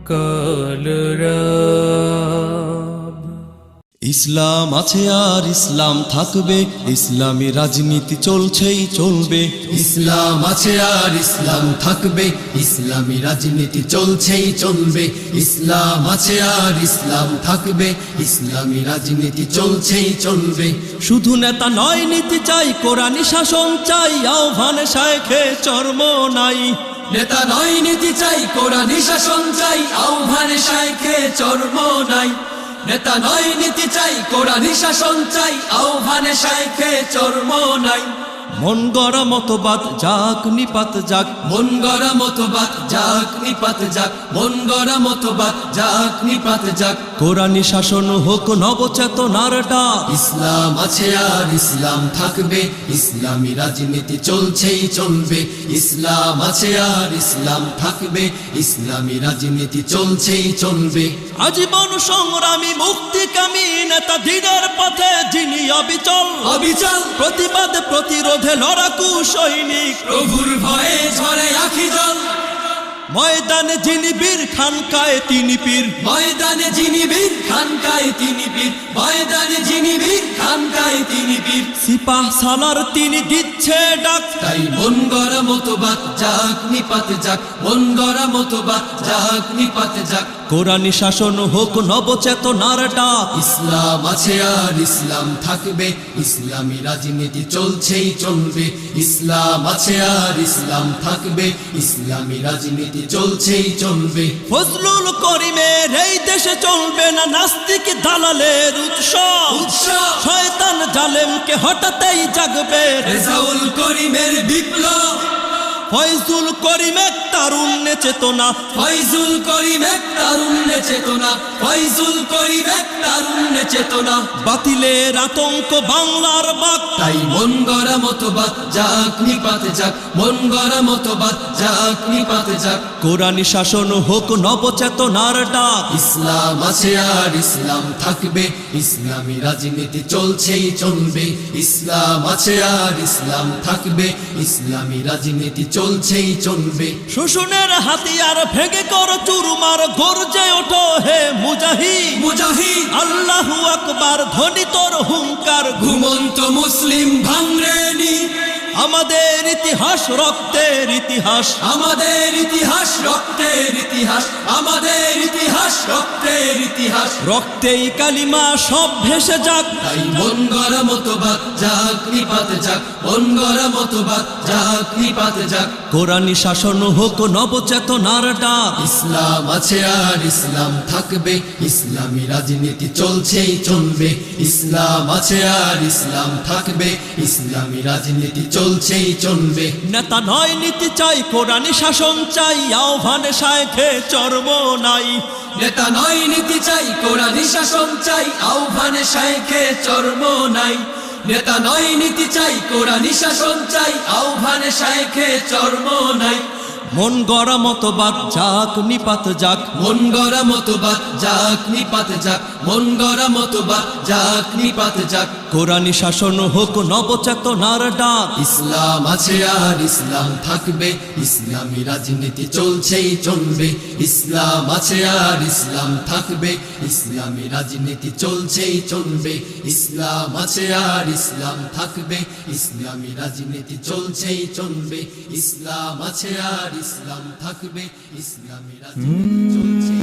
কলরব ইসলাম আছে আর ইসলাম থাকবে, ইসলামী রাজনীতি চলছেই চলবে। ইসলাম আছে আর ইসলাম থাকবে, ইসলামী রাজনীতি চলছেই চলবে। ইসলাম আছে আর ইসলাম থাকবে, ইসলামী রাজনীতি চলছেই চলবে। শুধু নেতা নয়, নীতি চাই, কোরআনী শাসন চাই, আহ্বানে শায়েখে চর্ম নাই। নেতা নয়, নীতি চাই, কোরআনী শাসন চাই, আহ্বানে শায়েখে চর্ম নাই। নেতা নয়, নীতি চাই, কোরআনী শাসন চাই, আহ্বানে শায়েখে চর্ম নাই। মন গড়া মতবাদ যাক নিপাত যাক, মন গড়া মতবাদ যাক নিপাত যাক, মন গড়া মতবাদ যাক নিপাত যাক। কোরআনী শাসন হোক নবচেতনার ডাক। ইসলাম আছে আর ইসলাম থাকবে, ইসলামী রাজনীতি চলছেই চলবে। ইসলাম আছে আর ইসলাম থাকবে, ইসলামী রাজনীতি চলছেই চলবে। আজীবন সংগ্রামী মুক্তিকামী নেতা, দিনের পথে যিনি অবিচল, অবিচল প্রতিবাদ প্রতিরোধে লড়াকু সৈনিক, প্রভুর ভয়ে ঝরে আখি জল। ময়দানে যিনি বীর, খানকায় তিনি পীর। ময়দানে যিনি বীর, খানকায় তিনি পীর। ময়দানে যিনি বীর, খানকায় তিনি পীর। সিপাহ সালার তিনি দিচ্ছে ডাক। তাই মন গড়া মতবাদ যাক নিপাত যাক, মন গড়া মতবাদ যাক নিপাত যাক। কোরআনী শাসন হোক নবচেতনার ডাক। ইসলাম আছে আর ইসলাম থাকবে, ইসলামী রাজনীতি চলছেই চলবে। ইসলাম আছে আর ইসলাম থাকবে, ইসলামী রাজনীতি চলছেই চলবে। ফজলুল করিমের এই দেশে চলবে না নাস্তিক দালালের উৎসব। শয়তান জালেমকে হঠাতেই জাগবে রেজাউল করিমের বিপ্লব। ফয়জুল করিম এক তারুণ্যে চেতনা, ফয়জুল করিম এক তারুণ্যে চেতনা, ফয়জুল করিম এক তারুণ্যে চেতনা। বাতিলের আতঙ্ক বাংলার বাক। তাই মন গড়া মতবাদ যাক নিপাত যাক, মন গড়া মতবাদ যাক নিপাত যাক। কোরআনী শাসন হোক নবচেতনার ডাক। ইসলাম আছে আর ইসলাম থাকবে, ইসলামী রাজনীতি চলছেই চলবে। ইসলাম আছে আর ইসলাম থাকবে, ইসলামী রাজনীতি চলছেই চলবে। শোষণের হাতিয়ার ভেঙে কর চুরমার, গর্জে ওঠো হে মুজাহিদ। মুজাহিদ আল্লাহু আকবার ধ্বনি তোর হুঙ্কার। ঘুমন্ত মুসলিম ভাঙরেনি আমাদের ইতিহাস রক্তের ইতিহাস, আমাদের ইতিহাস রক্তের ইতিহাস, আমাদের ইতিহাস রক্তের ইতিহাস। রক্তেই কালিমা সব ভেসে যাক। তাই মন গড়া মতবাদ যাক নিপাত যাক, মন গড়া মতবাদ যাক নিপাত যাক। কোরআনী শাসন হোক নবচেতনার ডাক। ইসলাম আছে আর ইসলাম থাকবে, ইসলামী রাজনীতি চলছেই চলবে। ইসলাম আছে আর ইসলাম থাকবে, ইসলামী রাজনীতি চলছেই চলবে। নেতা নয়, নীতি চাই, কোরআনী শাসন চাই, আহ্বানে শায়েখে চর্ম নাই। নেতা নয়, নীতি চাই, কোরআনী শাসন চাই, আহ্বানে শায়েখে চর্ম নাই। নেতা নয়, নীতি চাই, কোরআনী শাসন চাই, আহ্বানে শায়েখে চর্ম নাই। মন গড়া মতবাদ যাক নিপাত যাক, মন গড়া মতবাদ যাক নিপাত যাক, মন গড়া মতবাদ যাক নিপাত যাক। কোরআনী শাসন হোক নবচেতনার ডাক। ইসলাম আছে আর ইসলাম থাকবে, ইসলামী রাজনীতি চলছেই চলবে। ইসলাম আছে আর ইসলাম থাকবে, ইসলামী রাজনীতি চলছেই চলবে। ইসলাম আছে আর ইসলাম থাকবে, ইসলামী রাজনীতি চলছেই চলবে। ইসলাম আছে আর ইসলাম থাকবে, ইসলামী রাজনীতি চলছে।